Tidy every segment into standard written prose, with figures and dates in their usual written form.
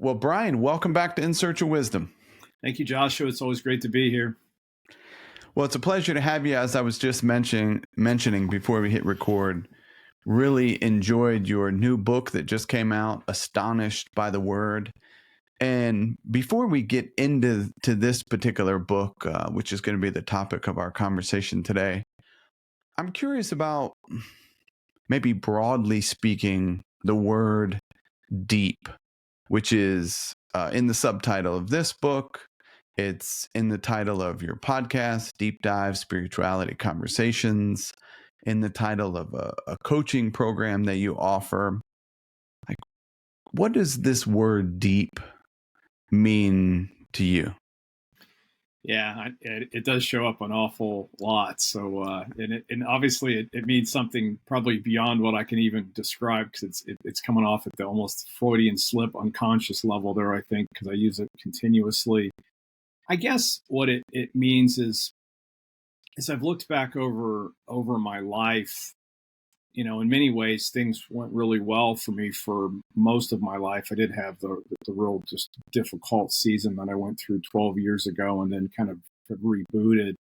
Well, Brian, welcome back to In Search of Wisdom. Thank you, Joshua. It's always great to be here. Well, it's a pleasure to have you. As I was just mentioning before we hit record, really enjoyed your new book that just came out, Astonished by the Word. And before we get into this particular book, which is going to be the topic of our conversation today, I'm curious about, maybe broadly speaking, the word deep, which is in the subtitle of this book. It's in the title of your podcast, Deep Dive Spirituality Conversations, in the title of a coaching program that you offer. Like, what does this word deep mean to you? Yeah, it does show up an awful lot. So, and obviously it means something probably beyond what I can even describe, because it's coming off at the almost Freudian slip unconscious level there, I think, because I use it continuously. I guess what it means is, as I've looked back over my life, in many ways, things went really well for me for most of my life. I did have the real just difficult season that I went through 12 years ago, and then kind of rebooted.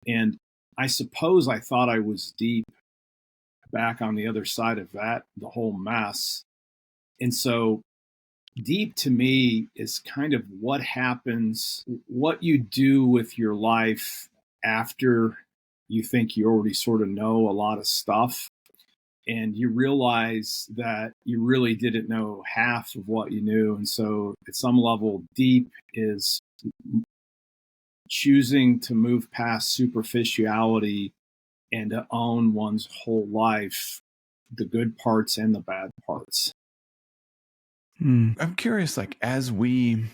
And I suppose I thought I was deep back on the other side of that, the whole mess. And so deep to me is kind of what happens, what you do with your life after you think you already sort of know a lot of stuff, and you realize that you really didn't know half of what you knew. And so at some level, deep is choosing to move past superficiality and to own one's whole life, the good parts and the bad parts. I'm curious, like, as we,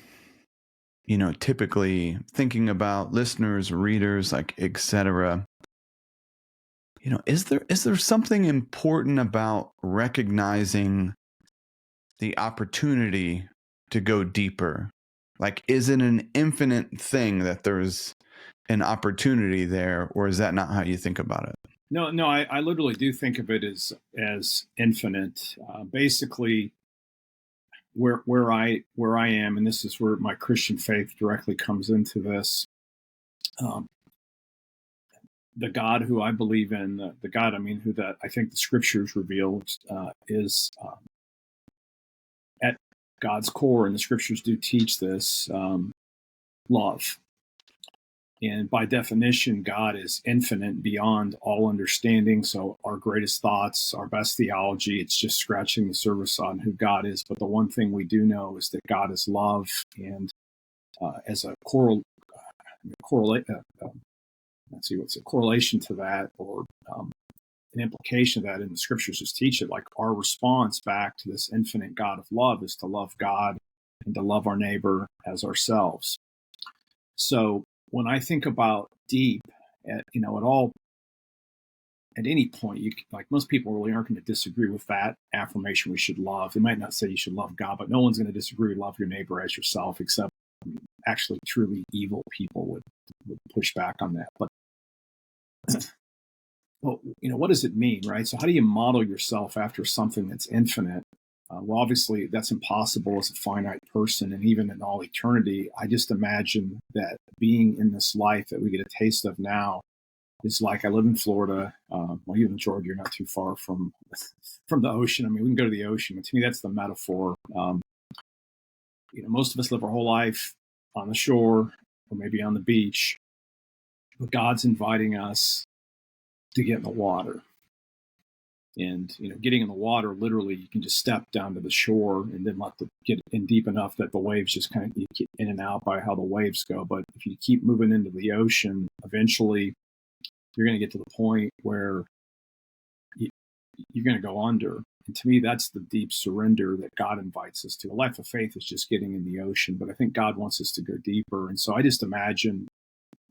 typically thinking about listeners, readers, like, etc., is there something important about recognizing the opportunity to go deeper? Like, is it an infinite thing that there's an opportunity there, or is that not how you think about it? No, I literally do think of it as infinite. Basically, where I am, and this is where my Christian faith directly comes into this. The God who I believe in, the God, who that I think the scriptures reveal is at God's core, and the scriptures do teach this, love. And by definition, God is infinite, beyond all understanding. So our greatest thoughts, our best theology, it's just scratching the surface on who God is. But the one thing we do know is that God is love. And as a correlation to that, or an implication of that in the scriptures just teach it, like our response back to this infinite God of love is to love God and to love our neighbor as ourselves. So when I think about deep, at any point, like most people really aren't going to disagree with that affirmation. We should love. They might not say you should love God, but no one's going to disagree. Love your neighbor as yourself, except actually truly evil people would push back on that. But well, what does it mean, right? So how do you model yourself after something that's infinite? Well, obviously, that's impossible as a finite person, and even in all eternity. I just imagine that being in this life that we get a taste of now is like, I live in Florida. Well, you live in Georgia, you're not too far from the ocean. We can go to the ocean. And to me, that's the metaphor. Most of us live our whole life on the shore or maybe on the beach, but God's inviting us to get in the water. And getting in the water, literally, you can just step down to the shore and then get in deep enough that the waves just kind of get in and out by how the waves go. But if you keep moving into the ocean, eventually you're going to get to the point where you're going to go under. And to me, that's the deep surrender that God invites us to. A life of faith is just getting in the ocean, but I think God wants us to go deeper. And so I just imagine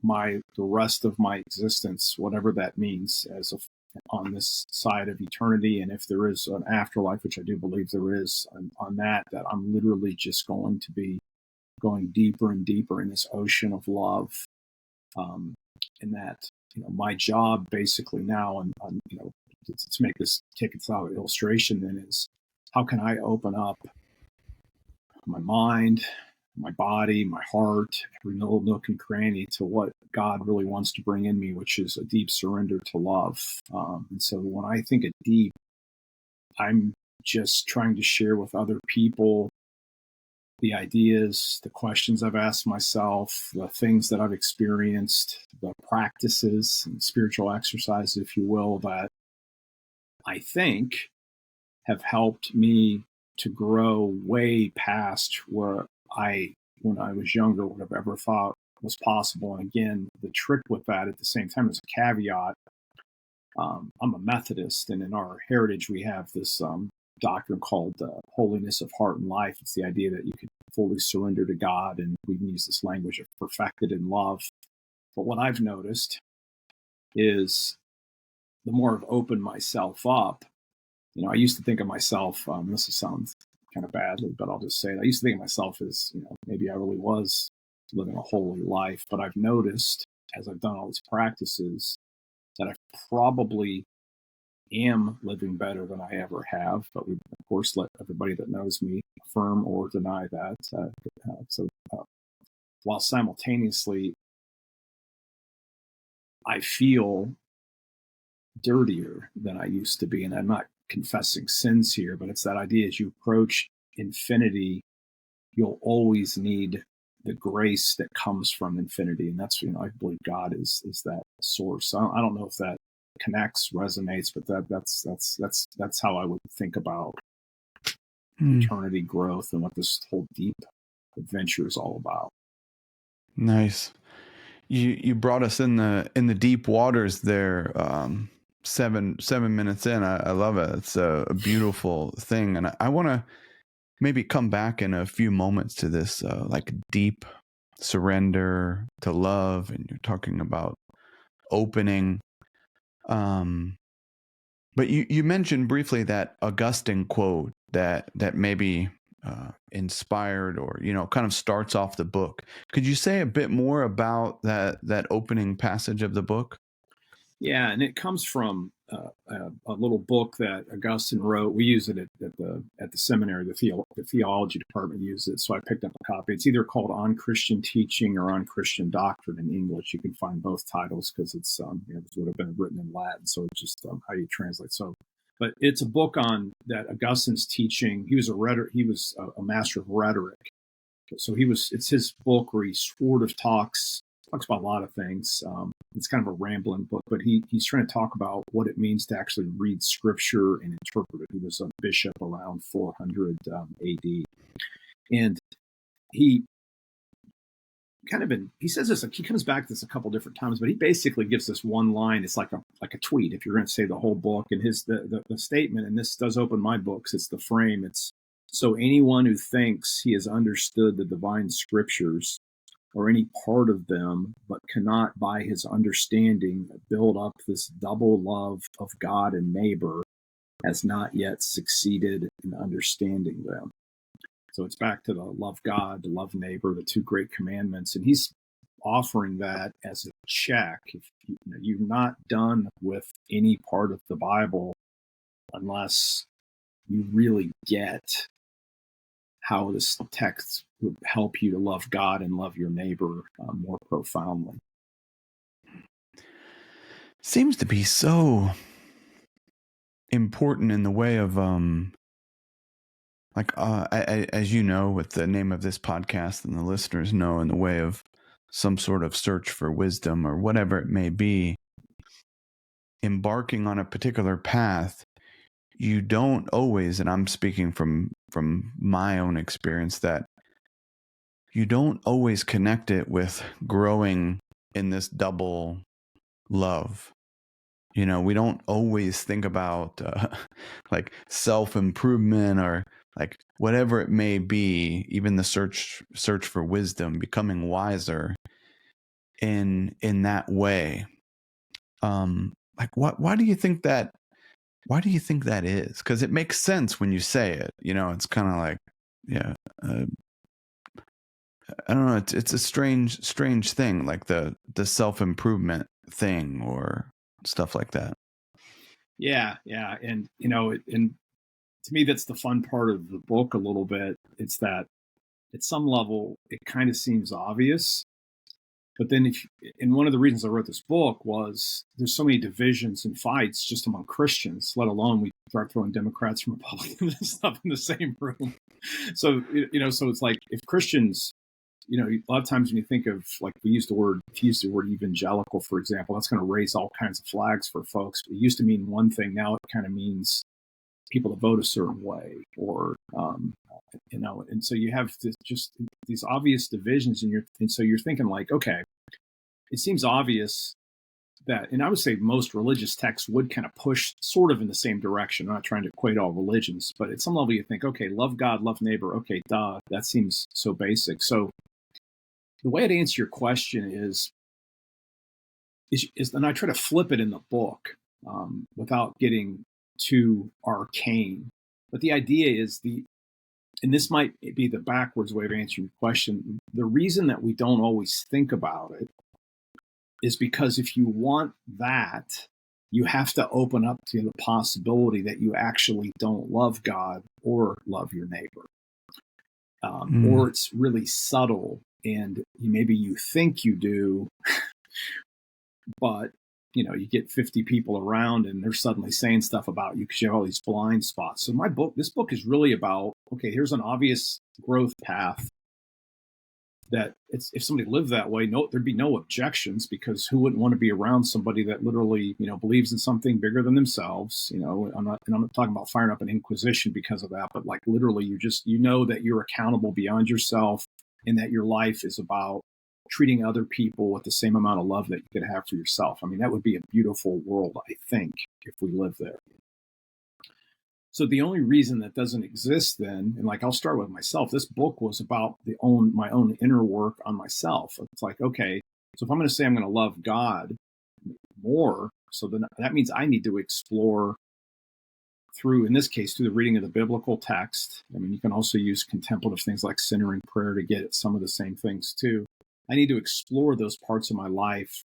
the rest of my existence, whatever that means, on this side of eternity, and if there is an afterlife, which I do believe there is, on that I'm literally just going to be going deeper and deeper in this ocean of love. And that, my job basically now, and to make this take its out illustration, then, is how can I open up my mind, my body, my heart, every little nook and cranny to what God really wants to bring in me, which is a deep surrender to love. And so when I think of deep, I'm just trying to share with other people the ideas, the questions I've asked myself, the things that I've experienced, the practices and spiritual exercises, if you will, that I think have helped me to grow way past where when I was younger, would have ever thought was possible. And again, the trick with that at the same time is a caveat. I'm a Methodist, and in our heritage, we have this doctrine called holiness of heart and life. It's the idea that you can fully surrender to God, and we can use this language of perfected in love. But what I've noticed is the more I've opened myself up, I used to think of myself, this will sound kind of badly, but I'll just say it. I used to think of myself as, maybe I really was living a holy life. But I've noticed as I've done all these practices that I probably am living better than I ever have. But we, of course, let everybody that knows me affirm or deny that. While simultaneously, I feel dirtier than I used to be. And I'm not confessing sins here, but it's that idea as you approach infinity, you'll always need the grace that comes from infinity. And that's, I believe God is that source. I don't know if that connects, resonates, but that's how I would think about eternity growth and what this whole deep adventure is all about. Nice. You brought us in the deep waters there. 7 minutes in, I love it. It's a beautiful thing, and I want to maybe come back in a few moments to this like deep surrender to love, and you're talking about opening. But you mentioned briefly that Augustine quote that maybe inspired or kind of starts off the book. Could you say a bit more about that opening passage of the book? Yeah, and it comes from a little book that Augustine wrote. We use it at the seminary. The theology department uses it, so I picked up a copy. It's either called "On Christian Teaching" or "On Christian Doctrine" in English. You can find both titles because it's it would have been written in Latin, so it's just how you translate. So, but it's a book on that Augustine's teaching. He was a master of rhetoric. So it's his book where he sort of talks about a lot of things. It's kind of a rambling book, but he's trying to talk about what it means to actually read scripture and interpret it. He was a bishop around 400 AD. And he he says this, he comes back to this a couple different times, but he basically gives this one line. It's like a tweet if you're going to say the whole book. And the statement, and this does open my books, it's the frame. It's, so anyone who thinks he has understood the divine scriptures or any part of them, but cannot by his understanding build up this double love of God and neighbor, has not yet succeeded in understanding them. So it's back to the love God, the love neighbor, the two great commandments. And he's offering that as a check. If you're not done with any part of the Bible unless you really get how this text would help you to love God and love your neighbor more profoundly. Seems to be so important in the way of as you know, with the name of this podcast and the listeners know, in the way of some sort of search for wisdom or whatever it may be, embarking on a particular path, you don't always, and I'm speaking from my own experience, that you don't always connect it with growing in this double love. We don't always think about like self-improvement or like whatever it may be, even the search for wisdom, becoming wiser in that way. Like why do you think that is? Because it makes sense when you say it. It's kind of like, yeah, I don't know. It's a strange thing, like the self-improvement thing or stuff like that. Yeah. And and to me, that's the fun part of the book a little bit. It's that at some level, it kind of seems obvious. But then, and one of the reasons I wrote this book was there's so many divisions and fights just among Christians, let alone we start throwing Democrats and Republicans and stuff in the same room. So, so it's like if Christians, a lot of times when you think of, like, if you use the word evangelical, for example, that's going to raise all kinds of flags for folks. It used to mean one thing. Now it kind of means people that vote a certain way, or, and so you have just these obvious divisions, and so you're thinking like, okay, it seems obvious that, and I would say most religious texts would kind of push sort of in the same direction. I'm not trying to equate all religions, but at some level you think, okay, love God, love neighbor. Okay, duh, that seems so basic. So the way I'd answer your question is, and I try to flip it in the book without getting too arcane. But the idea is and this might be the backwards way of answering your question. The reason that we don't always think about it is because if you want that, you have to open up to the possibility that you actually don't love God or love your neighbor. Or it's really subtle, and maybe you think you do, but you get 50 people around and they're suddenly saying stuff about you because you have all these blind spots. So this book is really about, okay, here's an obvious growth path that if somebody lived that way, there'd be no objections, because who wouldn't want to be around somebody that literally, believes in something bigger than themselves? I'm not talking about firing up an inquisition because of that, but like literally that you're accountable beyond yourself, and that your life is about treating other people with the same amount of love that you could have for yourself. I mean, that would be a beautiful world, I think, if we lived there. So the only reason that doesn't exist then, and like I'll start with myself, this book was about my own inner work on myself. It's like, okay, so if I'm going to say I'm going to love God more, so then that means I need to explore through, in this case, through the reading of the biblical text. I mean, you can also use contemplative things like centering prayer to get at some of the same things too. I need to explore those parts of my life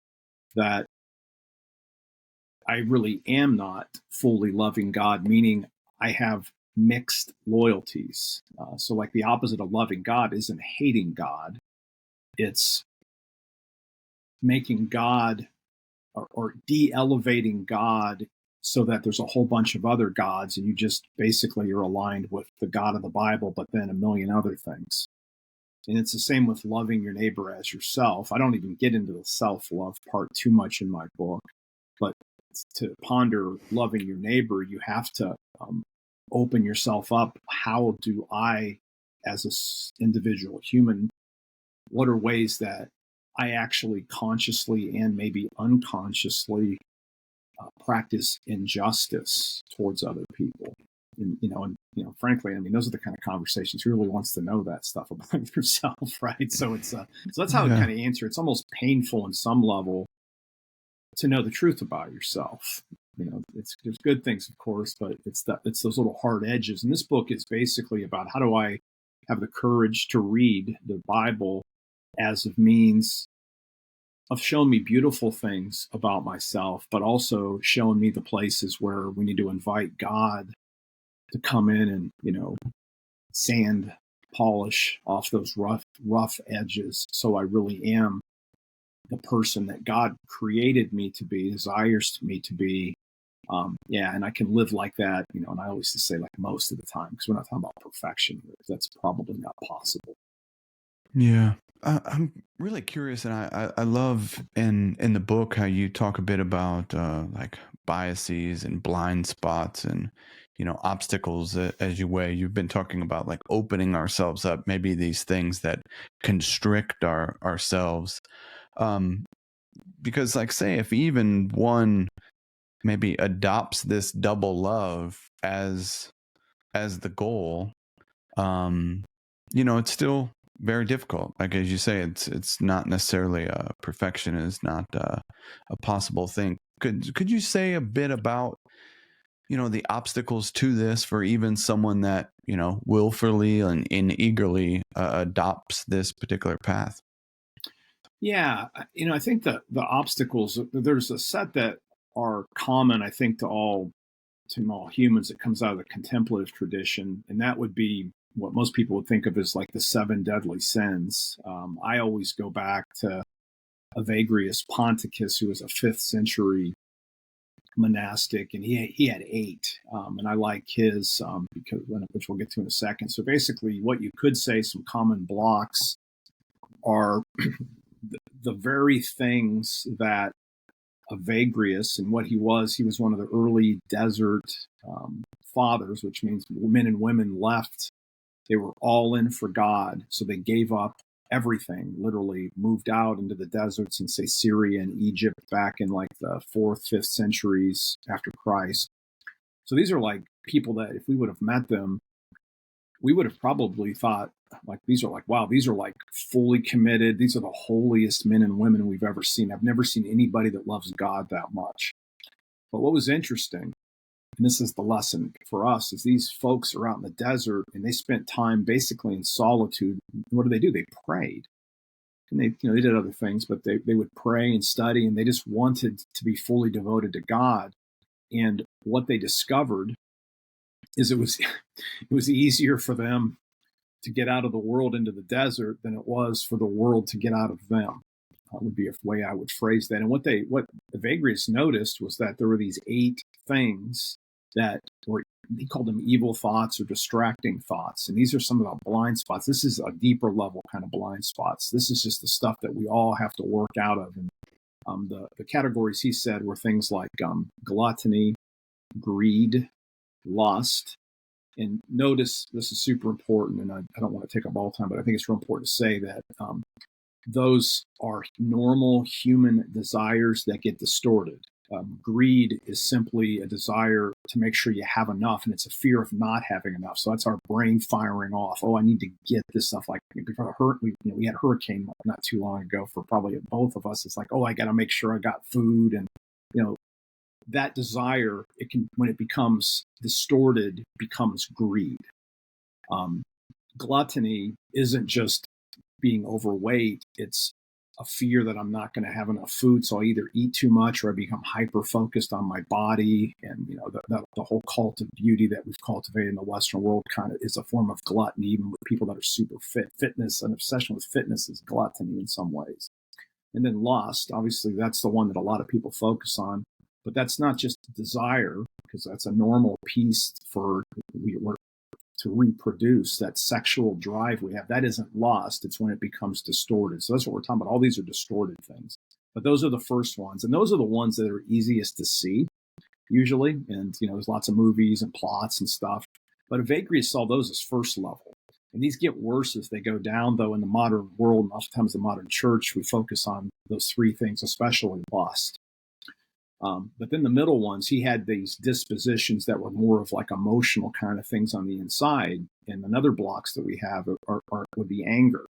that I really am not fully loving God, meaning I have mixed loyalties. So like the opposite of loving God isn't hating God. It's making God or de-elevating God so that there's a whole bunch of other gods, and you just basically are aligned with the God of the Bible, but then a million other things. And it's the same with loving your neighbor as yourself. I don't even get into the self-love part too much in my book, but to ponder loving your neighbor, you have to open yourself up. How do I, as an individual human, what are ways that I actually consciously and maybe unconsciously practice injustice towards other people? And frankly, I mean, those are the kind of conversations. Who really wants to know that stuff about yourself, right? So so that's how I kind of answer. It's almost painful in some level to know the truth about yourself. There's good things, of course, but it's those little hard edges. And this book is basically about how do I have the courage to read the Bible as a means of showing me beautiful things about myself, but also showing me the places where we need to invite God to come in and, sand polish off those rough edges. So I really am the person that God created me to be, desires me to be. And I can live like that, and I always just say like most of the time, because we're not talking about perfection here. That's probably not possible. Yeah. I'm really curious, and I love in the book how you talk a bit about like biases and blind spots and obstacles as you weigh. You've been talking about like opening ourselves up, maybe these things that constrict ourselves. Because like say if even one maybe adopts this double love as the goal, it's still very difficult. Like as you say, it's not necessarily perfection is not a possible thing. Could you say a bit about the obstacles to this for even someone that willfully and eagerly adopts this particular path? Yeah, I think the obstacles, there's a set that are common, I think, to all humans. It comes out of the contemplative tradition, and that would be what most people would think of as like the 7 deadly sins. I always go back to Evagrius Ponticus, who was a 5th century monastic, and he had 8, and I like his because which we'll get to in a second. So basically, what you could say some common blocks are the very things that Evagrius and what he was one of the early desert fathers, which means men and women left. They were all in for God, so they gave up everything, literally moved out into the deserts in, say, Syria and Egypt back in like the 4th, 5th centuries after Christ. So these are like people that if we would have met them, we would have probably thought like, these are like, wow, these are like fully committed. These are the holiest men and women we've ever seen. I've never seen anybody that loves God that much. But what was interesting, and this is the lesson for us, is these folks are out in the desert and they spent time basically in solitude. What do? They prayed. And they did other things, but they would pray and study, and they just wanted to be fully devoted to God. And what they discovered is it was easier for them to get out of the world into the desert than it was for the world to get out of them. That would be a way I would phrase that. And what Evagrius noticed was that there were these 8 things that were, he called them evil thoughts or distracting thoughts. And these are some of the blind spots. This is a deeper level kind of blind spots. This is just the stuff that we all have to work out of. And the categories he said were things like gluttony, greed, lust. And notice, this is super important, and I don't want to take up all the time, but I think it's real important to say that those are normal human desires that get distorted. Greed is simply a desire to make sure you have enough, and it's a fear of not having enough. So that's our brain firing off. Oh, I need to get this stuff. Like before we had a hurricane not too long ago for probably both of us. It's like, oh, I got to make sure I got food, and that desire, it can, when it becomes distorted, becomes greed. Gluttony isn't just being overweight. It's a fear that I'm not going to have enough food. So I either eat too much or I become hyper focused on my body. And, the whole cult of beauty that we've cultivated in the Western world kind of is a form of gluttony, even with people that are super fit. Fitness, an obsession with fitness is gluttony in some ways. And then lust, obviously that's the one that a lot of people focus on. But that's not just desire, because that's a normal piece for to reproduce, that sexual drive we have. That isn't lost. It's when it becomes distorted. So that's what we're talking about. All these are distorted things. But those are the first ones. And those are the ones that are easiest to see, usually. And, there's lots of movies and plots and stuff. But Evagrius saw those as first level. And these get worse as they go down, though, in the modern world. And oftentimes the modern church, we focus on those 3 things, especially lust. But then the middle ones, he had these dispositions that were more of like emotional kind of things on the inside. And another blocks that we have would be anger.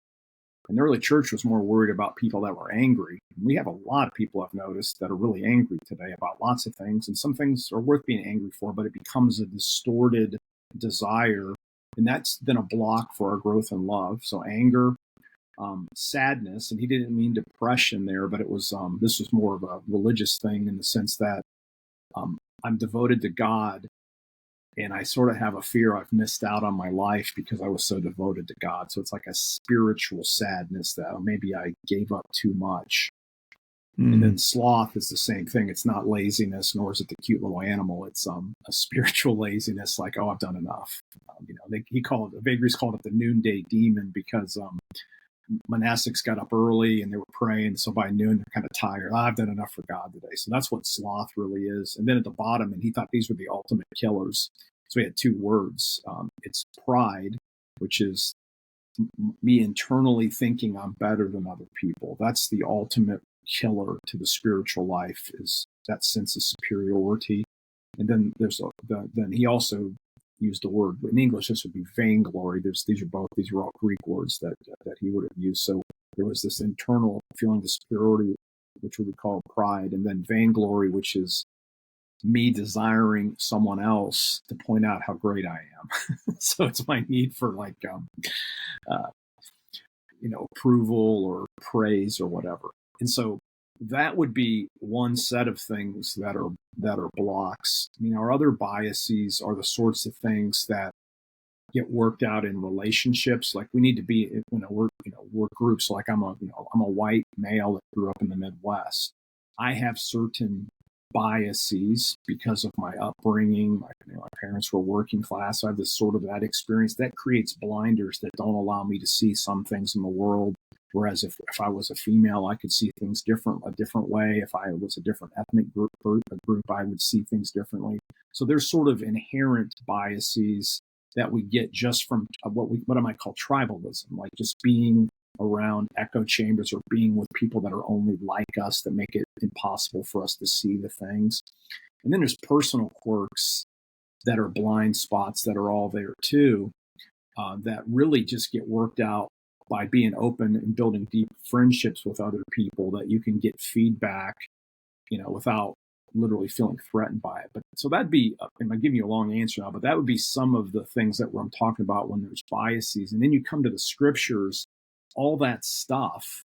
And the early church was more worried about people that were angry. And we have a lot of people I've noticed that are really angry today about lots of things. And some things are worth being angry for, but it becomes a distorted desire. And that's then a block for our growth in love. So anger, sadness, and he didn't mean depression there, but it was this was more of a religious thing in the sense that I'm devoted to God, and I sort of have a fear I've missed out on my life because I was so devoted to God. So it's like a spiritual sadness that maybe I gave up too much. And then sloth is the same thing. It's not laziness, nor is it the cute little animal. It's a spiritual laziness, like, oh, I've done enough. Evagrius called it the noonday demon because monastics got up early and they were praying. So by noon, they're kind of tired. I've done enough for God today. So that's what sloth really is. And then at the bottom, and he thought these were the ultimate killers. So he had 2 words. It's pride, which is me internally thinking I'm better than other people. That's the ultimate killer to the spiritual life, is that sense of superiority. And then then he also used the word, in English this would be vainglory. These are all Greek words that he would have used. So there was this internal feeling of superiority, which we would call pride, and then vainglory, which is me desiring someone else to point out how great I am. So it's my need for like approval or praise or whatever. And so that would be one set of things that are blocks. Our other biases are the sorts of things that get worked out in relationships. Like we need to be, we're groups. Like I'm a white male that grew up in the Midwest. I have certain biases because of my upbringing. My parents were working class. So I have this sort of that experience that creates blinders that don't allow me to see some things in the world. Whereas if I was a female, I could see things a different way. If I was a different ethnic group, I would see things differently. So there's sort of inherent biases that we get just from what I might call tribalism, like just being around echo chambers or being with people that are only like us that make it impossible for us to see the things. And then there's personal quirks that are blind spots that are all there too, that really just get worked out by being open and building deep friendships with other people, that you can get feedback, without literally feeling threatened by it. But so that'd be, I'm giving you a long answer now, but that would be some of the things that I'm talking about when there's biases. And then you come to the scriptures, all that stuff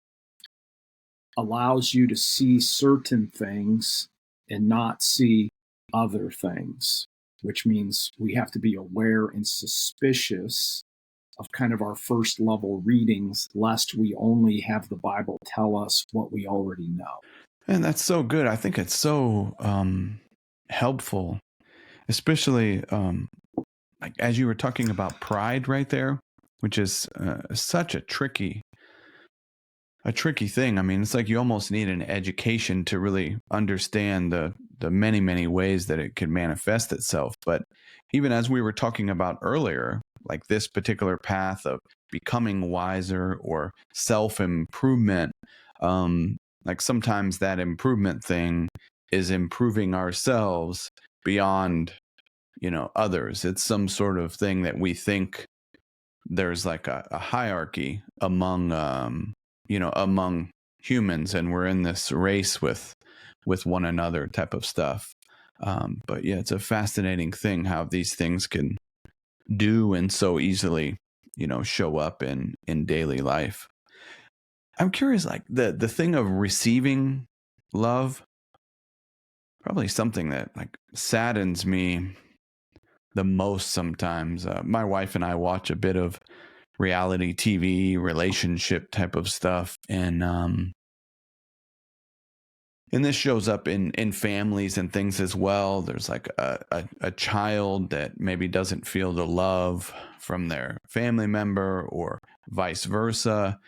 allows you to see certain things and not see other things, which means we have to be aware and suspicious of kind of our first level readings, lest we only have the Bible tell us what we already know. And that's so good. I think it's so helpful, especially like as you were talking about pride right there, which is such a tricky thing. I mean, it's like you almost need an education to really understand the many, many ways that it could manifest itself. But even as we were talking about earlier, like this particular path of becoming wiser or self-improvement, like sometimes that improvement thing is improving ourselves beyond, others. It's some sort of thing that we think there's like a hierarchy among, among humans, and we're in this race with one another type of stuff. But yeah, it's a fascinating thing how these things can do and so easily, show up in daily life. I'm curious, like the thing of receiving love, probably something that like saddens me the most sometimes. My wife and I watch a bit of reality TV, relationship type of stuff, and this shows up in families and things as well. There's like a child that maybe doesn't feel the love from their family member or vice versa.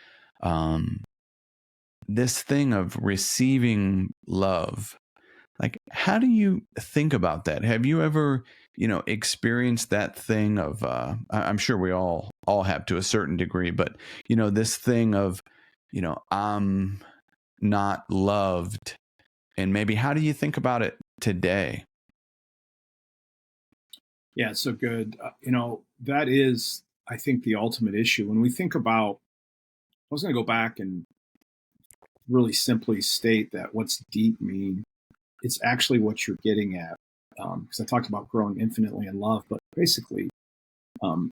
This thing of receiving love, like, how do you think about that? Have you ever, experienced that thing of, I'm sure we all have to a certain degree, but, this thing of, I'm not loved. And maybe how do you think about it today? Yeah, so good. That is, I think, the ultimate issue. When we think about, I was going to go back and really simply state that what's deep mean, it's actually what you're getting at. Because I talked about growing infinitely in love, but basically, um,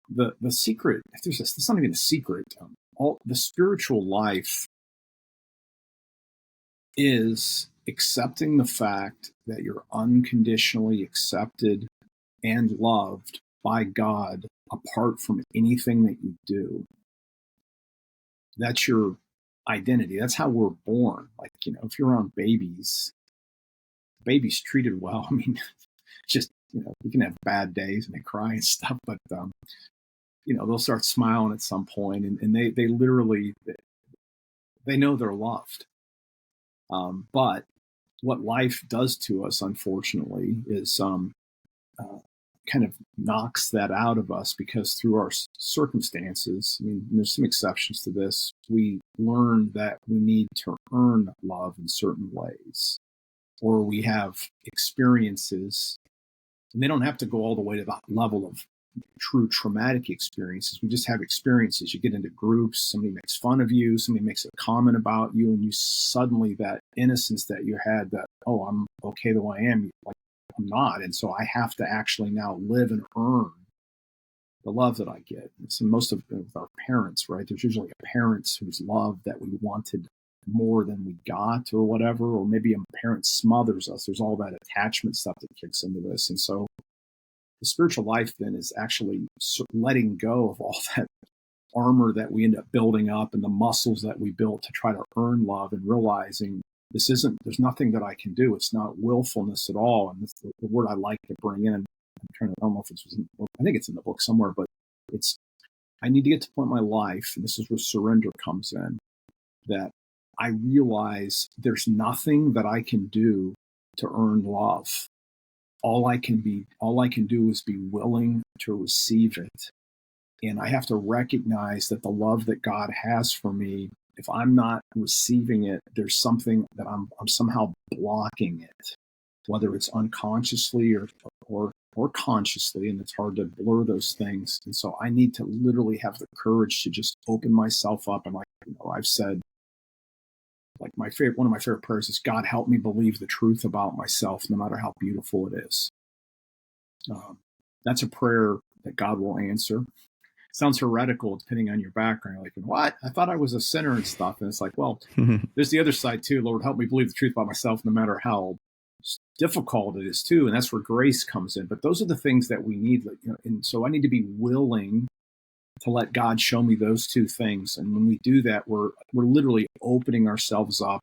the secret, if it's not even a secret, all the spiritual life is accepting the fact that you're unconditionally accepted and loved by God apart from anything that you do. That's your identity. That's how we're born. Like, if you're around babies treated well. I mean, just, you can have bad days and they cry and stuff, but, they'll start smiling at some point, and they literally, they know they're loved. But what life does to us, unfortunately, is kind of knocks that out of us, because through our circumstances, I mean, there's some exceptions to this, we learn that we need to earn love in certain ways, or we have experiences, and they don't have to go all the way to the level of true traumatic experiences. We just have experiences. You get into groups, somebody makes fun of you, somebody makes a comment about you, and you suddenly, that innocence that you had, that, oh, I'm okay the way I am, like, I'm not. And so I have to actually now live and earn the love that I get. So most of it with our parents, right? There's usually a parents whose love that we wanted more than we got, or whatever, or maybe a parent smothers us. There's all that attachment stuff that kicks into this. And so the spiritual life then is actually letting go of all that armor that we end up building up and the muscles that we built to try to earn love, and realizing there's nothing that I can do. It's not willfulness at all. And that's the word I like to bring in. I don't know if it's in the book. I think it's in the book somewhere, but I need to get to the point in my life, and this is where surrender comes in, that I realize there's nothing that I can do to earn love. All I can do is be willing to receive it. And I have to recognize that the love that God has for me, if I'm not receiving it, there's something that I'm somehow blocking it, whether it's unconsciously or consciously, and it's hard to blur those things. And so I need to literally have the courage to just open myself up. And like, I've said, like one of my favorite prayers is, God, help me believe the truth about myself, no matter how beautiful it is. That's a prayer that God will answer. Sounds heretical depending on your background. You're like, what? I thought I was a sinner and stuff. And it's like, well, there's the other side too. Lord, help me believe the truth about myself, no matter how difficult it is too. And that's where grace comes in. But those are the things that we need. And so I need to be willing to let God show me those two things. And when we do that, we're literally opening ourselves up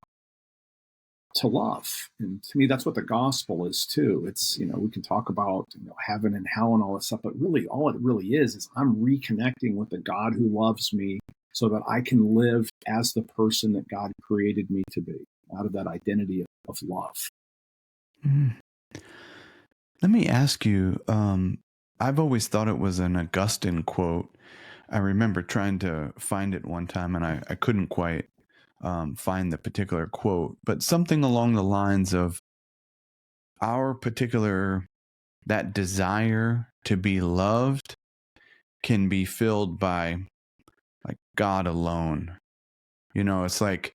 to love. And to me, that's what the gospel is too. It's, we can talk about, heaven and hell and all that stuff, but really all it really is I'm reconnecting with the God who loves me so that I can live as the person that God created me to be, out of that identity of love. Let me ask you, I've always thought it was an Augustine quote. I remember trying to find it one time and I couldn't quite find the particular quote, but something along the lines of that desire to be loved can be filled by like God alone. It's like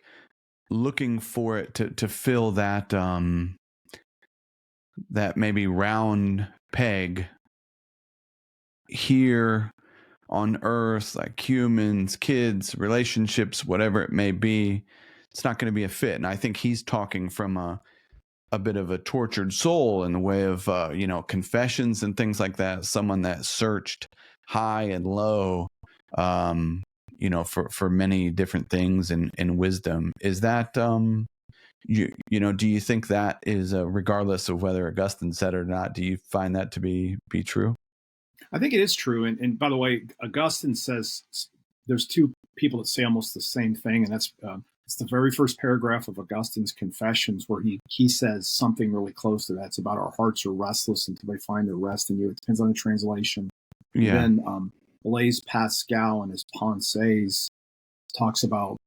looking for it to fill that that maybe round peg here on earth, like humans, kids, relationships, whatever it may be. It's not going to be a fit. And I think he's talking from a bit of a tortured soul in the way of confessions and things like that. Someone that searched high and low for many different things and wisdom. Is that do you think that is regardless of whether Augustine said it or not, do you find that to be true? I think it is true. And by the way, Augustine says there's two people that say almost the same thing, and that's it's the very first paragraph of Augustine's Confessions, where he says something really close to that. It's about our hearts are restless until they find their rest in you. It depends on the translation. Yeah. And then Blaise Pascal in his Pensées talks about,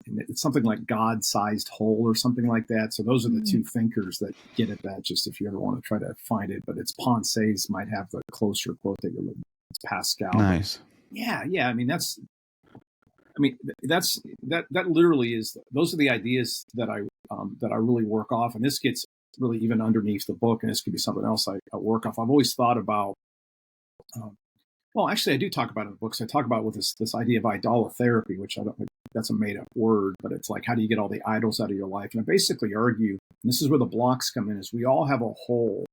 it's something like God-sized hole or something like that. So those are the two thinkers that get at that, just if you ever want to try to find it. But it's Pensées might have the closer quote that you're looking at. It's Pascal. Nice. But yeah. That literally is, those are the ideas that I really work off. And this gets really even underneath the book, and this could be something else I work off. I've always thought about, well, actually I do talk about it in the books. I talk about with this idea of idolatherapy, which that's a made up word, but it's like, how do you get all the idols out of your life? And I basically argue, and this is where the blocks come in, is we all have a hole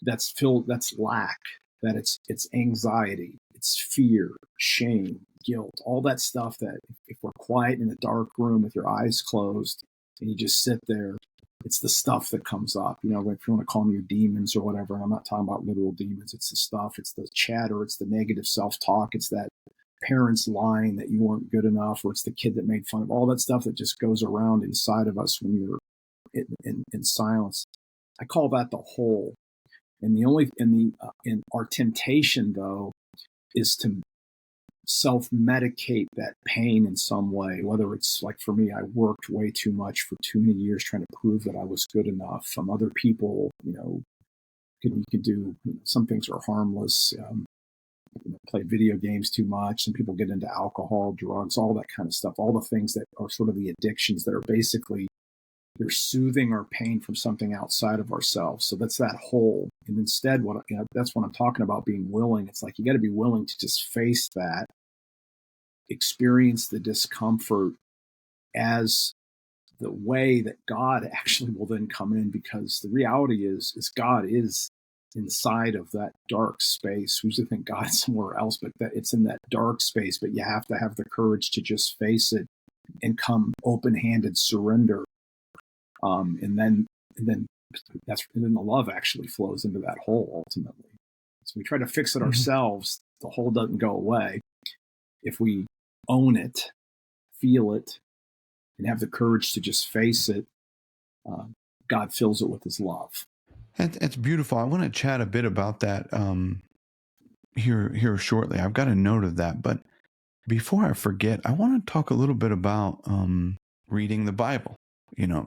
that's filled, that's lack, that it's anxiety, it's fear, shame, guilt, all that stuff that if we're quiet in a dark room with your eyes closed and you just sit there, it's the stuff that comes up. If you want to call them your demons or whatever, and I'm not talking about literal demons, it's the stuff, it's the chatter, it's the negative self-talk, it's that parents lying that you weren't good enough, or it's the kid that made fun of, all that stuff that just goes around inside of us when you're in silence. I call that the whole. And our temptation though is to self-medicate that pain in some way, whether it's like, for me, I worked way too much for too many years trying to prove that I was good enough. From other people, you can do, some things are harmless. Play video games too much. Some people get into alcohol, drugs, all that kind of stuff, all the things that are sort of the addictions that are basically, they're soothing our pain from something outside of ourselves. So that's that hole. And instead, that's what I'm talking about, being willing. It's like, you got to be willing to just face that, experience the discomfort as the way that God actually will then come in, because the reality is God is inside of that dark space. We usually think God's somewhere else, but that it's in that dark space. But you have to have the courage to just face it and come open-handed surrender. And then the love actually flows into that hole ultimately. So we try to fix it ourselves. The hole doesn't go away. If we own it, feel it, and have the courage to just face it, God fills it with his love. That's beautiful. I want to chat a bit about that here shortly. I've got a note of that, but before I forget, I want to talk a little bit about reading the Bible.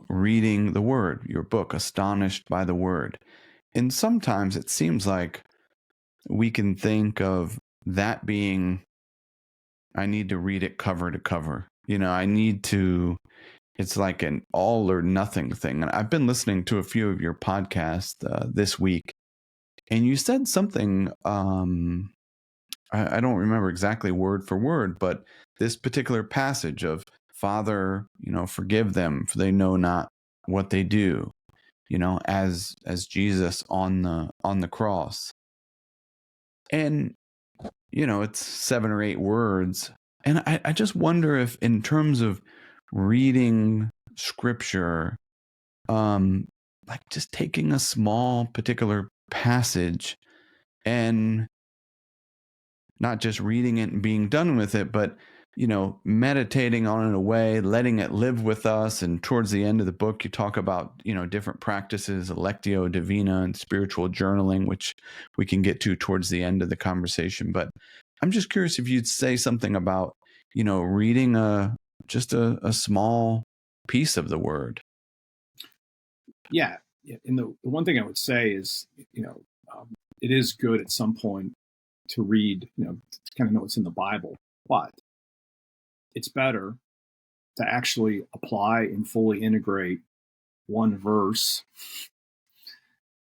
Reading the Word, your book, Astonished by the Word. And sometimes it seems like we can think of that being, I need to read it cover to cover. It's like an all or nothing thing. And I've been listening to a few of your podcasts this week, and you said something, I don't remember exactly word for word, but this particular passage of, Father, forgive them, for they know not what they do, as Jesus on the cross. And, it's 7 or 8 words. And I just wonder if, in terms of reading scripture, like just taking a small particular passage and not just reading it and being done with it, but meditating on it in a way, letting it live with us. And towards the end of the book, you talk about, different practices, Lectio Divina and spiritual journaling, which we can get to towards the end of the conversation. But I'm just curious if you'd say something about, reading just a small piece of the Word. Yeah. And the one thing I would say is, it is good at some point to read, to kind of know what's in the Bible, but it's better to actually apply and fully integrate one verse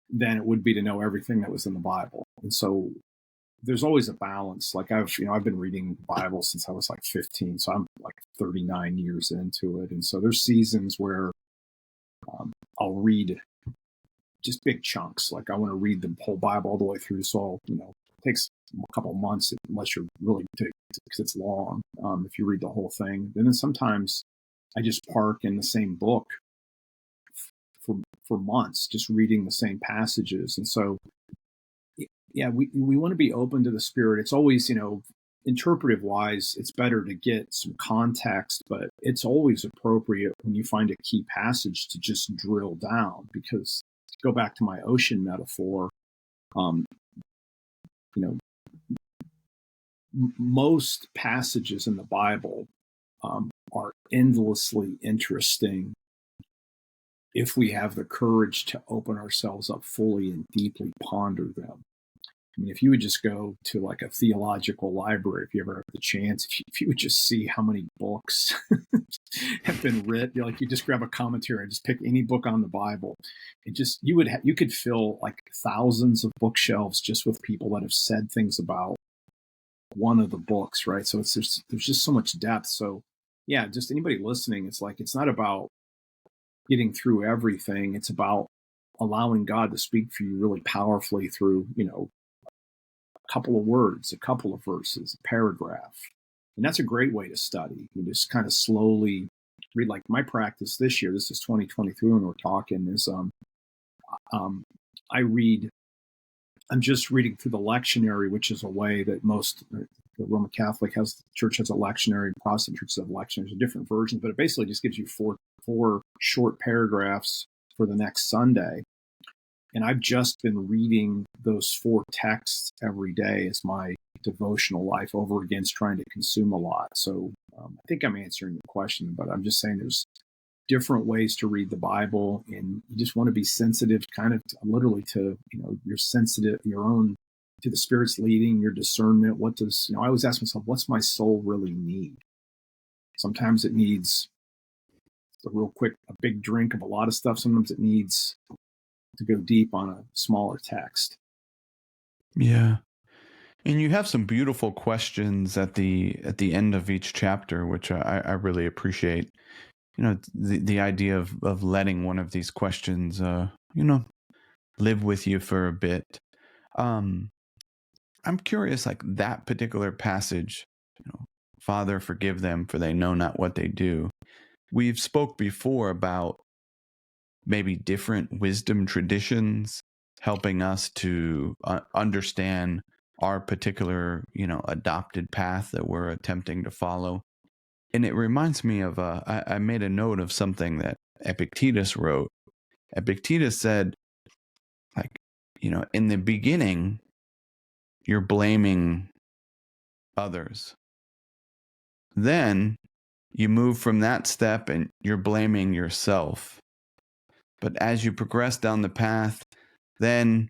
than it would be to know everything that was in the Bible. And so there's always a balance. Like I've been reading the Bible since I was like 15, so I'm like 39 years into it. And so there's seasons where I'll read just big chunks. Like I want to read the whole Bible all the way through. So it takes a couple of months unless you're really, because it's long. If you read the whole thing, and then sometimes I just park in the same book for months, just reading the same passages. And so, yeah, we want to be open to the Spirit. It's always, interpretive wise, it's better to get some context, but it's always appropriate when you find a key passage to just drill down. Because to go back to my ocean metaphor, most passages in the Bible are endlessly interesting if we have the courage to open ourselves up fully and deeply ponder them. I mean, if you would just go to like a theological library, if you ever have the chance, if you would just see how many books have been written, like you just grab a commentary and just pick any book on the Bible, and just you could fill like thousands of bookshelves just with people that have said things about one of the books, right? So there's just so much depth. So yeah, just anybody listening, it's like, it's not about getting through everything. It's about allowing God to speak for you really powerfully through, a couple of words, a couple of verses, a paragraph. And that's a great way to study. You just kind of slowly read. Like my practice this year, this is 2023 when we're talking, is I'm just reading through the lectionary, which is a way that the Roman Catholic Church has a lectionary, Protestant churches have lectionaries, a different versions, but it basically just gives you four short paragraphs for the next Sunday. And I've just been reading those 4 texts every day as my devotional life over against trying to consume a lot. So I think I'm answering the question, but I'm just saying there's different ways to read the Bible, and you just want to be sensitive, kind of literally to, you're sensitive, your own, to the Spirit's leading, your discernment. What does, I always ask myself, what's my soul really need? Sometimes it needs a big drink of a lot of stuff. Sometimes it needs to go deep on a smaller text. Yeah. And you have some beautiful questions at the end of each chapter, which I really appreciate. The idea of letting one of these questions, live with you for a bit. Um, I'm curious, like that particular passage, you know, Father, forgive them, for they know not what they do. We've spoke before about maybe different wisdom traditions helping us to understand our particular, adopted path that we're attempting to follow. And it reminds me of, I made a note of something that Epictetus wrote. Epictetus said, like, in the beginning, you're blaming others. Then you move from that step and you're blaming yourself. But as you progress down the path, then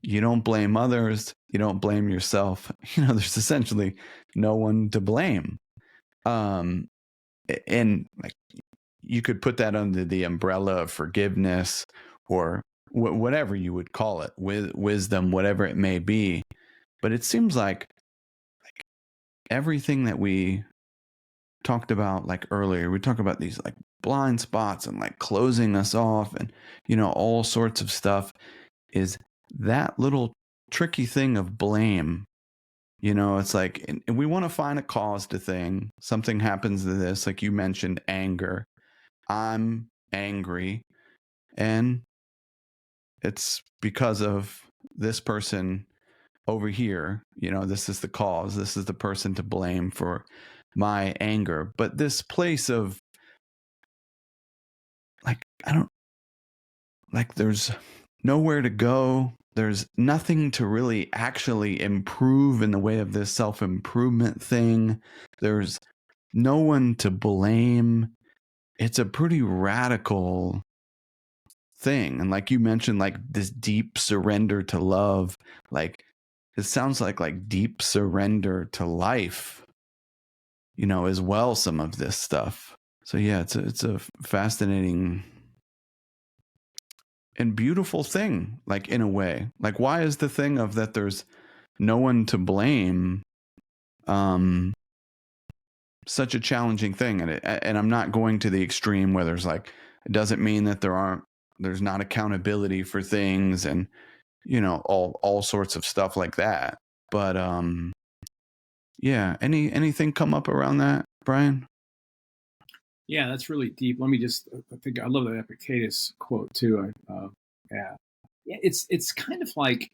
you don't blame others, you don't blame yourself. There's essentially no one to blame. Um, and like you could put that under the umbrella of forgiveness or whatever you would call it, wisdom, whatever it may be. But it seems like everything that we talked about like earlier, we talk about these like blind spots and like closing us off and all sorts of stuff, is that little tricky thing of blame. It's like, and we want to find a cause to thing. Something happens to this, like you mentioned, anger. I'm angry and it's because of this person over here. This is the cause, this is the person to blame for my anger. But this place of like, I don't like, there's nowhere to go, there's nothing to really actually improve in the way of this self-improvement thing, there's no one to blame. It's a pretty radical thing. And like you mentioned, like this deep surrender to love, like it sounds like deep surrender to life, as well, some of this stuff. So yeah, it's a fascinating and beautiful thing, like in a way. Like, why is the thing of that there's no one to blame such a challenging thing? And I'm not going to the extreme where there's like, it doesn't mean that there's not accountability for things and all sorts of stuff like that. But yeah, anything come up around that, Brian? Yeah, that's really deep. Let me just, I think I love that Epictetus quote too. Yeah, it's kind of like,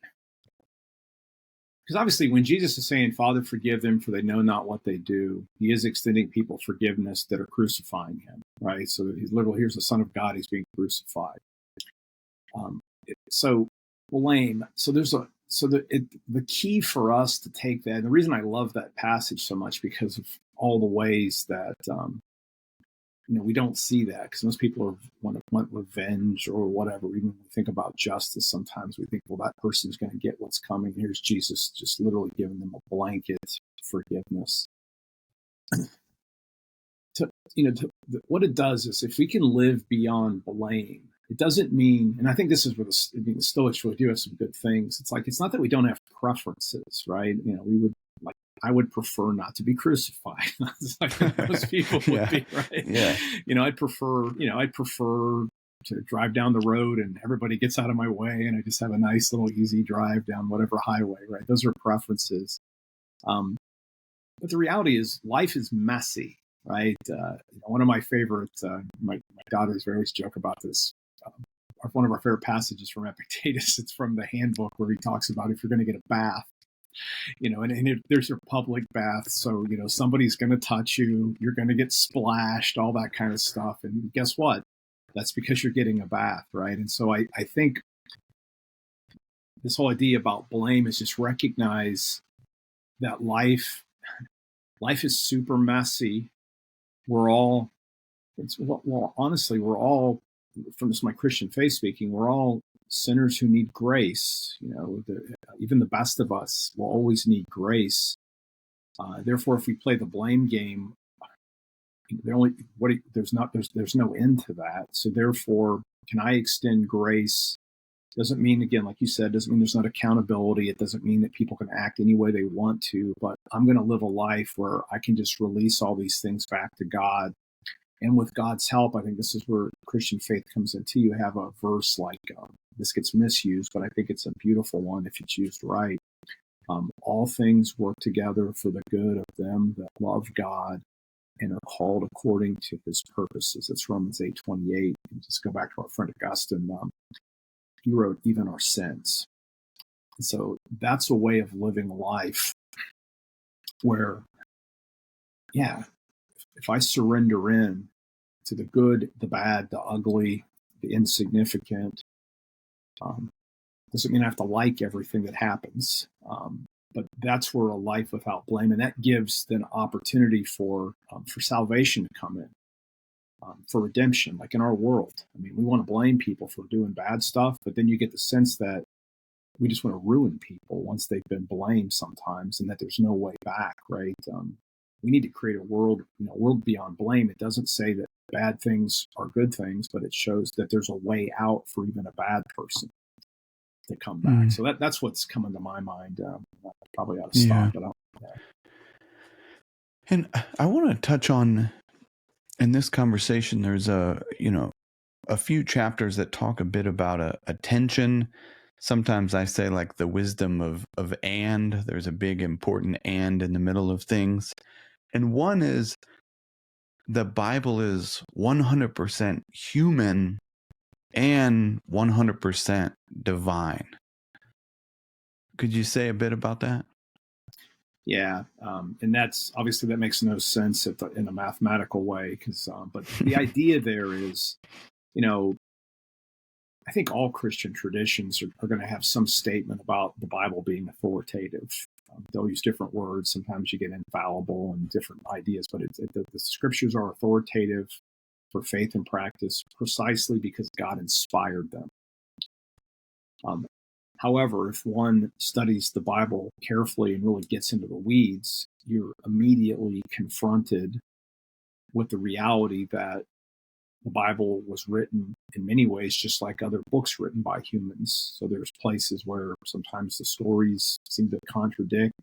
because obviously when Jesus is saying, Father, forgive them for they know not what they do, he is extending people forgiveness that are crucifying him, right? So he's literally, here's the Son of God, he's being crucified. So blame. So the key for us to take that, and the reason I love that passage so much, because of all the ways that we don't see that, because most people want revenge or whatever. Even when we think about justice, sometimes we think, well, that person's going to get what's coming. Here's Jesus just literally giving them a blanket forgiveness. What it does is, if we can live beyond blame, it doesn't mean, and I think this is where the Stoics really do have some good things. It's like, it's not that we don't have preferences, right? We would, like, I would prefer not to be crucified. Like most people would be, right? Yeah. I'd prefer to drive down the road and everybody gets out of my way and I just have a nice little easy drive down whatever highway, right? Those are preferences. But the reality is, life is messy, right? One of my favorite, my daughters always joke about this. One of our favorite passages from Epictetus, it's from the handbook, where he talks about if you're going to get a bath, and if there's a public bath, so, somebody's going to touch you, you're going to get splashed, all that kind of stuff. And guess what? That's because you're getting a bath, right? And so I think this whole idea about blame is just recognize that life is super messy. Honestly, we're all, from this my Christian faith speaking, we're all sinners who need grace. Even the best of us will always need grace. Therefore, if we play the blame game, there's no end to that. So therefore, can I extend grace? Doesn't mean, again, like you said, doesn't mean there's not accountability. It doesn't mean that people can act any way they want to, but I'm going to live a life where I can just release all these things back to God. And with God's help, I think this is where Christian faith comes into. You have a verse like this gets misused, but I think it's a beautiful one if it's used right. All things work together for the good of them that love God and are called according to his purposes. That's Romans 8:28. And just go back to our friend Augustine. He wrote, even our sins. And so that's a way of living life where, yeah, if I surrender in to the good, the bad, the ugly, the insignificant, doesn't mean I have to like everything that happens. But that's where a life without blame, and that gives then opportunity for salvation to come in, for redemption. Like in our world, I mean, we want to blame people for doing bad stuff, but then you get the sense that we just want to ruin people once they've been blamed sometimes, and that there's no way back, right? We need to create a world, world beyond blame. It doesn't say that bad things are good things, but it shows that there's a way out for even a bad person to come back. So that's what's coming to my mind. I probably ought to stop, but And I want to touch on, in this conversation, there's a few chapters that talk a bit about attention. Sometimes I say like the wisdom of and. There's a big important and in the middle of things. And one is the Bible is 100% human and 100% divine. Could you say a bit about that? Yeah, and that's obviously, that makes no sense in a mathematical way, but the idea there is, I think all Christian traditions are going to have some statement about the Bible being authoritative. They'll use different words. Sometimes you get infallible and different ideas, but the scriptures are authoritative for faith and practice precisely because God inspired them. However, if one studies the Bible carefully and really gets into the weeds, you're immediately confronted with the reality that the Bible was written in many ways just like other books written by humans. So there's places where sometimes the stories seem to contradict.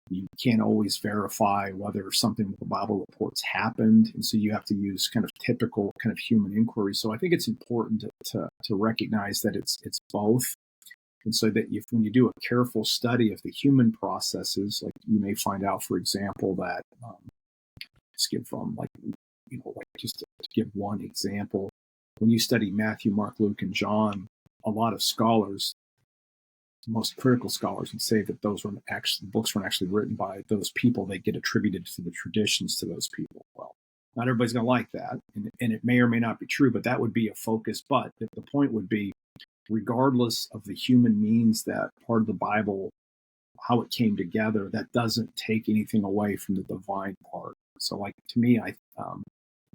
You can't always verify whether something that the Bible reports happened. And so you have to use kind of typical kind of human inquiry. So I think it's important to recognize that it's both. And so that when you do a careful study of the human processes, like you may find out, for example, that just to give one example, when you study Matthew, Mark, Luke, and John, a lot of scholars, most critical scholars, would say that those books weren't actually written by those people. They get attributed to the traditions to those people. Well, not everybody's going to like that, and it may or may not be true, but that would be a focus. But the point would be, regardless of the human means that part of the Bible, how it came together, that doesn't take anything away from the divine part. So, like, to me,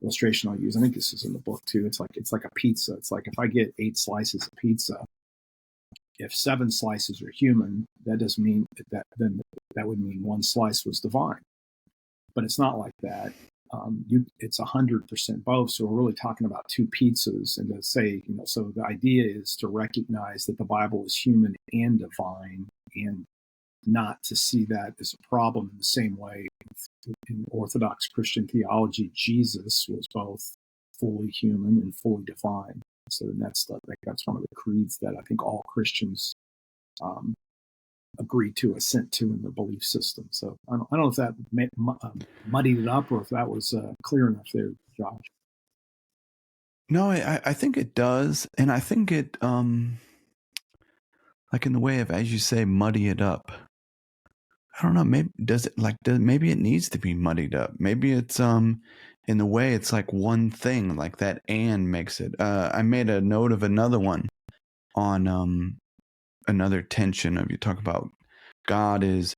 illustration I'll use, I think this is in the book too. It's like a pizza. It's like if I get 8 slices of pizza, if 7 slices are human, that doesn't mean that would mean 1 slice was divine. But it's not like that. It's 100% both. So we're really talking about 2 pizzas, and to say, so the idea is to recognize that the Bible is human and divine, and not to see that as a problem. In the same way, in Orthodox Christian theology, Jesus was both fully human and fully divine. So that's one of the creeds that I think all Christians agree to, assent to in their belief system. So I don't know if that muddied it up, or if that was clear enough there, Josh. No, I think it does. And I think it, like in the way of, as you say, muddy it up. I don't know. Maybe maybe it needs to be muddied up. Maybe it's, in the way it's like one thing, like that and makes it. I made a note of another one on, another tension of, you talk about God is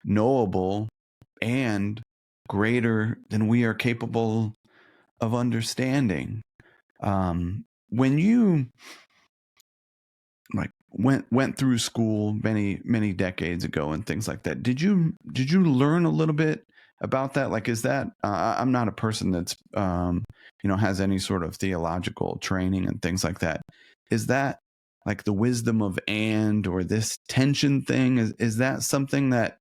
knowable and greater than we are capable of understanding. When you like went through school many decades ago and things like that, did you learn a little bit about that? Like, is that I'm not a person that's has any sort of theological training and things like that. Is that like the wisdom of and, or this tension thing, is that something that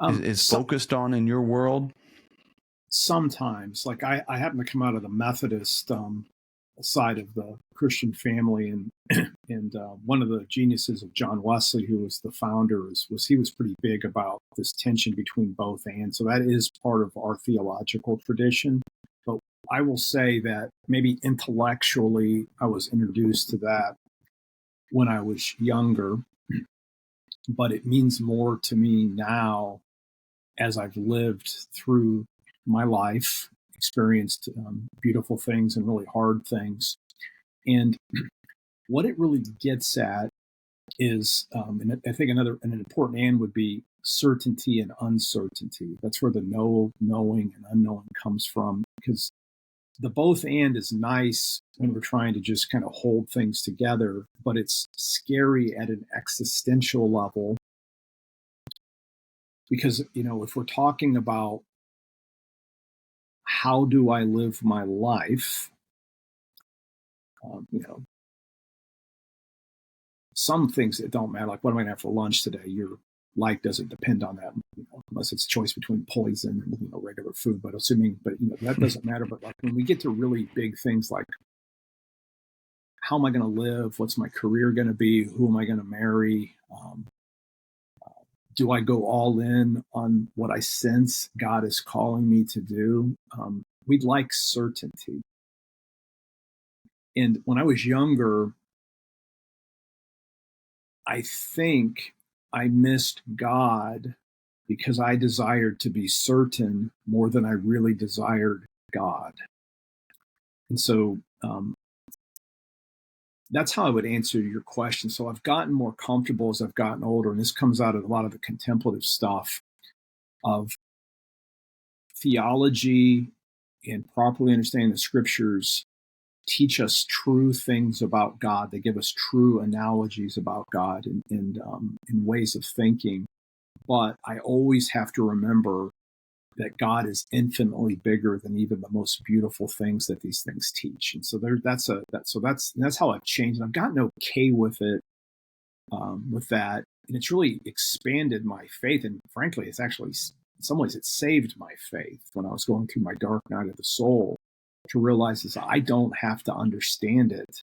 is focused on in your world? sometimes, like I happen to come out of the Methodist side of the Christian family, and one of the geniuses of John Wesley, who was the founder, was he was pretty big about this tension between both and. So that is part of our theological tradition. But I will say that maybe intellectually, I was introduced to that when I was younger, but it means more to me now as I've lived through my life, experienced beautiful things and really hard things. And what it really gets at is, and I think an important and would be certainty and uncertainty. That's where the knowing and unknowing comes from, because the both and is nice when we're trying to just kind of hold things together, but it's scary at an existential level because, if we're talking about how do I live my life, some things that don't matter, like what am I going to have for lunch today? Your life doesn't depend on that, unless it's a choice between poison and regular food. But that doesn't matter. But like when we get to really big things like how am I going to live? What's my career going to be? Who am I going to marry? Do I go all in on what I sense God is calling me to do? We'd like certainty. And when I was younger, I think I missed God because I desired to be certain more than I really desired God. And so that's how I would answer your question. So I've gotten more comfortable as I've gotten older, and this comes out of a lot of the contemplative stuff of theology and properly understanding the scriptures teach us true things about God. They give us true analogies about God and ways of thinking. But I always have to remember that God is infinitely bigger than even the most beautiful things that these things teach. And so that's how I've changed. And I've gotten okay with it, with that. And it's really expanded my faith. And frankly, it's actually, in some ways, it saved my faith when I was going through my dark night of the soul, to realize is I don't have to understand it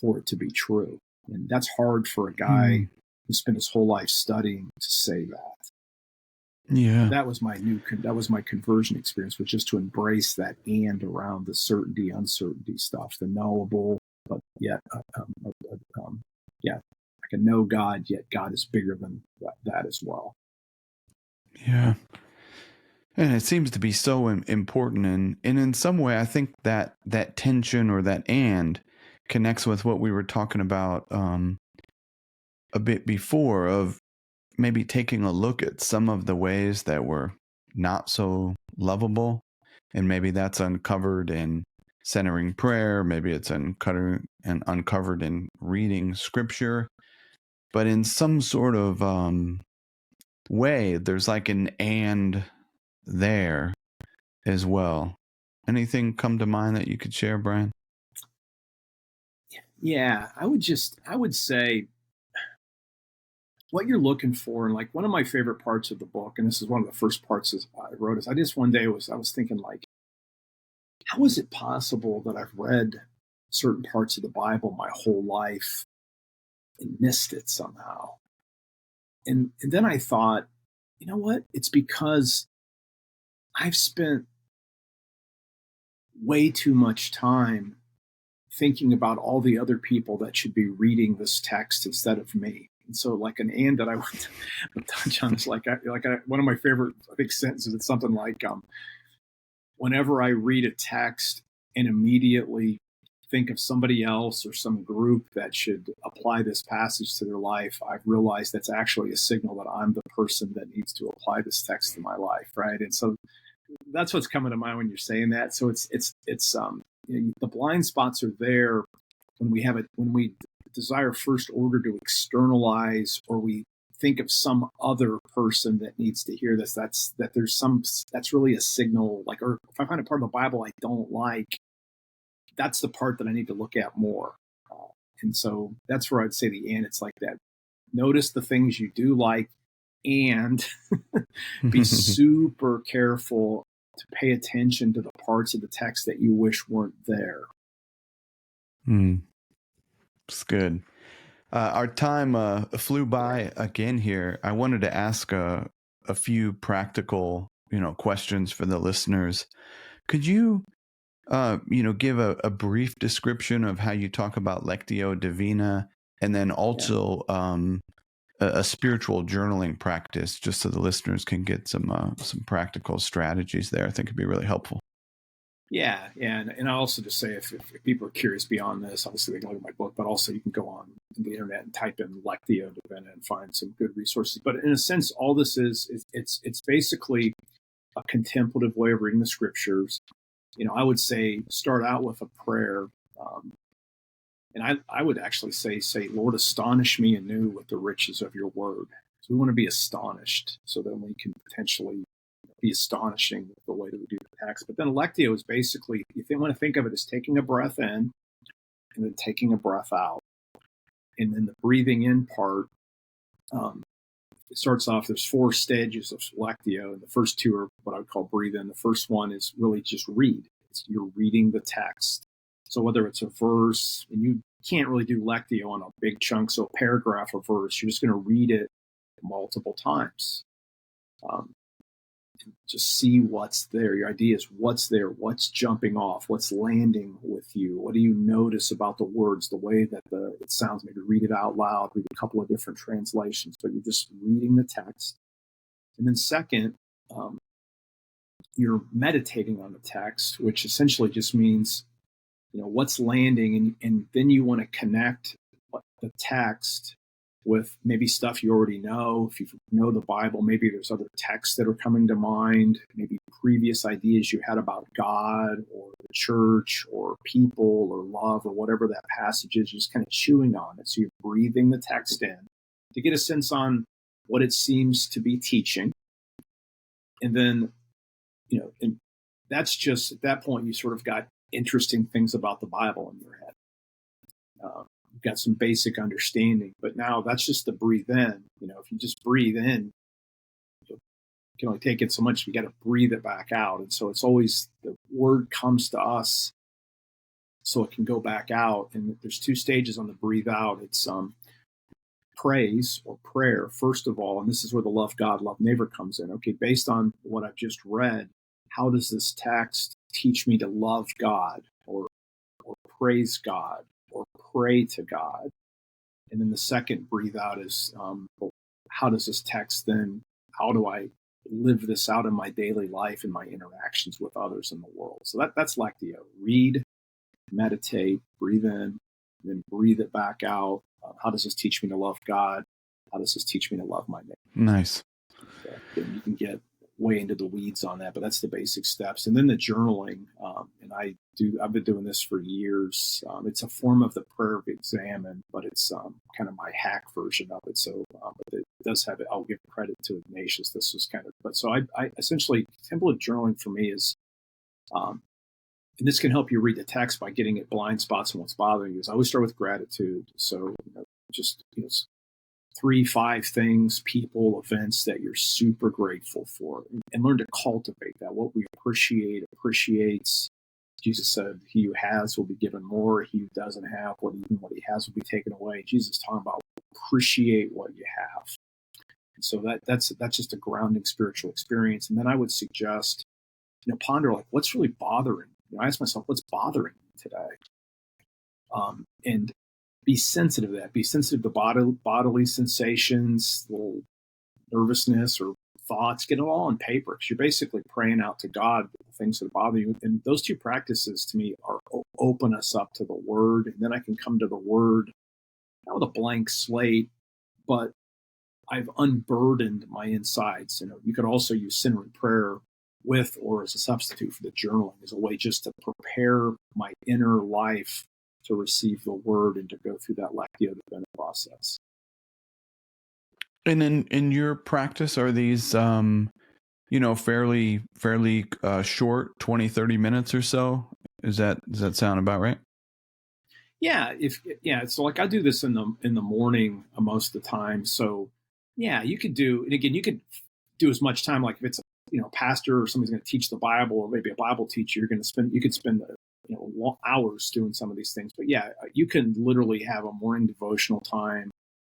for it to be true. And that's hard for a guy who spent his whole life studying to say that. Yeah. That was my conversion experience, was just to embrace that and around the certainty, uncertainty stuff, the knowable, but yet, I can know God, yet God is bigger than that as well. Yeah. And it seems to be so important. And in some way, I think that tension or that and connects with what we were talking about a bit before, of maybe taking a look at some of the ways that were not so lovable. And maybe that's uncovered in centering prayer. Maybe it's uncovered in reading scripture. But in some sort of way, there's like an and there as well. Anything come to mind that you could share, Brian? Yeah, I would say what you're looking for, and like one of my favorite parts of the book, and this is one of the first parts I wrote, is I was thinking, like, how is it possible that I've read certain parts of the Bible my whole life and missed it somehow? And then I thought, you know what? It's because I've spent way too much time thinking about all the other people that should be reading this text instead of me. And so, like, an and that I would touch on is one of my favorite, I think, sentences. It's something like, whenever I read a text and immediately think of somebody else or some group that should apply this passage to their life, I've realized that's actually a signal that I'm the person that needs to apply this text to my life, right? And so that's what's coming to mind when you're saying that. So it's the blind spots are there when we desire first order to externalize, or we think of some other person that needs to hear this. That's really a signal. Like, or if I find a part of the Bible I don't like, that's the part that I need to look at more. And so that's where I'd say the and. It's like that. Notice the things you do like, and be super careful to pay attention to the parts of the text that you wish weren't there. It's good. Our time flew by again here. I wanted to ask a few practical, questions for the listeners. Could you, give a brief description of how you talk about Lectio Divina, and then also a spiritual journaling practice, just so the listeners can get some practical strategies there? I think it'd be really helpful. Yeah, and I also just say if people are curious beyond this, obviously they can look at my book, but also you can go on the internet and type in Lectio Divina and find some good resources. But in a sense, all this is it's basically a contemplative way of reading the scriptures. I would say start out with a prayer, and I would actually say, Lord, astonish me anew with the riches of your word. So we want to be astonished, so then we can potentially be astonishing with the way that we do the text. But then Lectio is basically, if you want to think of it as taking a breath in and then taking a breath out. And then the breathing in part, it starts off, there's 4 stages of Lectio, and the first 2 are what I would call breathe in. The first one is really just read. You're reading the text. So whether it's a verse, and you can't really do Lectio on a big chunk, so a paragraph or verse, you're just going to read it multiple times. Just see what's there. Your idea is what's there, what's jumping off, what's landing with you. What do you notice about the words, the way that it sounds? Maybe read it out loud, read a couple of different translations, but you're just reading the text. And then second, you're meditating on the text, which essentially just means, what's landing, and then you want to connect the text with maybe stuff you already know. If you know the Bible, maybe there's other texts that are coming to mind, maybe previous ideas you had about God or the church or people or love or whatever that passage is, just kind of chewing on it. So you're breathing the text in to get a sense on what it seems to be teaching. And then, and that's just, at that point, you sort of got interesting things about the Bible in your head. You've got some basic understanding, but now that's just the breathe in. If you just breathe in, you can only take it so much. You got to breathe it back out. And so it's always, the word comes to us so it can go back out. And there's 2 stages on the breathe out. It's praise or prayer, first of all, and this is where the love God, love neighbor comes in. Okay, based on what I've just read, how does this text teach me to love God or praise God or pray to God? And then the second breathe out is, how does this text then, how do I live this out in my daily life and my interactions with others in the world? So that's Lectio. Read, meditate, breathe in, then breathe it back out. How does this teach me to love God? How does this teach me to love my neighbor? Nice. You can get way into the weeds on that, but that's the basic steps. And then the journaling, and I've been doing this for years. It's a form of the prayer of examine, but it's kind of my hack version of it. So, but it does have it. I'll give credit to Ignatius. This was kind of, but so I essentially, template journaling for me is, and this can help you read the text by getting at blind spots and what's bothering you. Is I always start with gratitude. So just 3, 5 things, people, events that you're super grateful for, and learn to cultivate that. What we appreciates. Jesus said, "He who has will be given more. He who doesn't have, what he has will be taken away." Jesus is talking about appreciate what you have. And so that's just a grounding spiritual experience. And then I would suggest, ponder what's really bothering. I ask myself, what's bothering me today? And be sensitive to that. Be sensitive to bodily sensations, little nervousness or thoughts. Get it all on paper, because you're basically praying out to God the things that bother you. And those 2 practices to me are open us up to the Word. And then I can come to the Word not with a blank slate, but I've unburdened my insides. You could also use centering prayer with or as a substitute for the journaling, as a way just to prepare my inner life to receive the Word and to go through that Lectio Divina process. And in your practice, are these, fairly short, 20, 30 minutes or so? Does that sound about right? Yeah. So I do this in the morning most of the time. So yeah, you could do, and again, you could do as much time, like if it's a pastor or somebody's going to teach the Bible, or maybe a Bible teacher, you could spend hours doing some of these things. But yeah, you can literally have a morning devotional time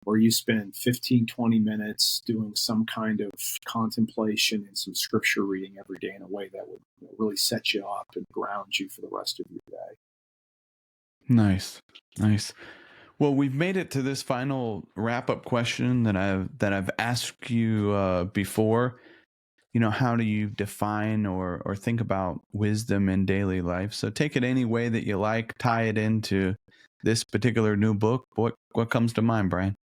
where you spend 15, 20 minutes doing some kind of contemplation and some scripture reading every day in a way that would really set you up and ground you for the rest of your day. Nice. Well, we've made it to this final wrap-up question that I've asked you before. How do you define or think about wisdom in daily life? So take it any way that you like, tie it into this particular new book. What comes to mind, Brian?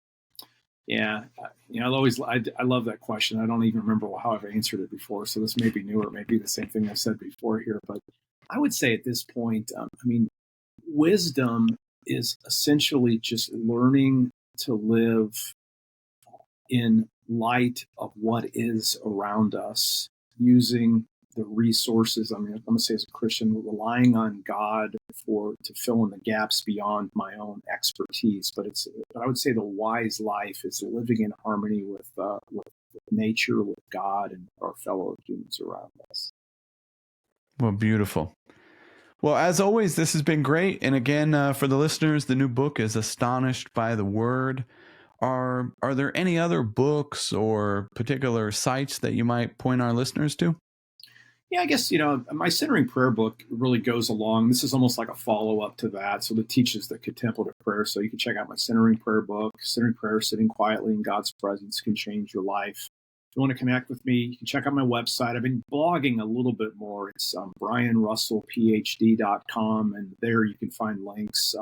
Yeah, I love that question. I don't even remember how I've answered it before, so this may be new, or maybe the same thing I said before here. But I would say at this point, wisdom is essentially just learning to live in light of what is around us, using the resources. I'm going to say, as a Christian, relying on God to fill in the gaps beyond my own expertise. But I would say the wise life is living in harmony with nature, with God, and our fellow humans around us. Well, beautiful. Well, as always, this has been great. And again, for the listeners, the new book is Astonished by the Word. Are there any other books or particular sites that you might point our listeners to? Yeah, I guess, my centering prayer book really goes along. This is almost like a follow-up to that. So it teaches the contemplative prayer. So you can check out my centering prayer book. Centering prayer, sitting quietly in God's presence, can change your life. If you want to connect with me, you can check out my website. I've been blogging a little bit more. It's brianrussellphd.com, and there you can find links.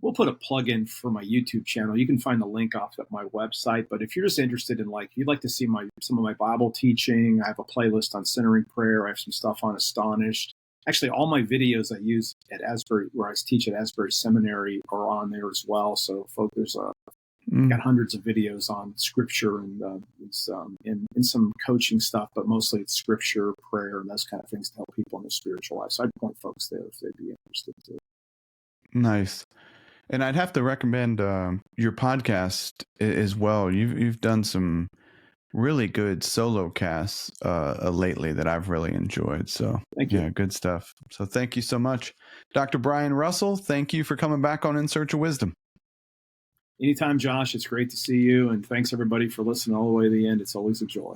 We'll put a plug in for my YouTube channel. You can find the link off of my website. But if you're just interested in, you'd like to see some of my Bible teaching, I have a playlist on centering prayer. I have some stuff on Astonished. Actually, all my videos I use at Asbury, where I teach at Asbury Seminary, are on there as well. So, folks, there's got hundreds of videos on scripture and some coaching stuff, but mostly it's scripture, prayer, and those kind of things to help people in their spiritual life. So I'd point folks there if they'd be interested too. Nice. And I'd have to recommend your podcast as well. You've done some really good solo casts lately that I've really enjoyed. So thank you. Yeah, good stuff. So thank you so much. Dr. Brian Russell, thank you for coming back on In Search of Wisdom. Anytime, Josh. It's great to see you. And thanks, everybody, for listening all the way to the end. It's always a joy.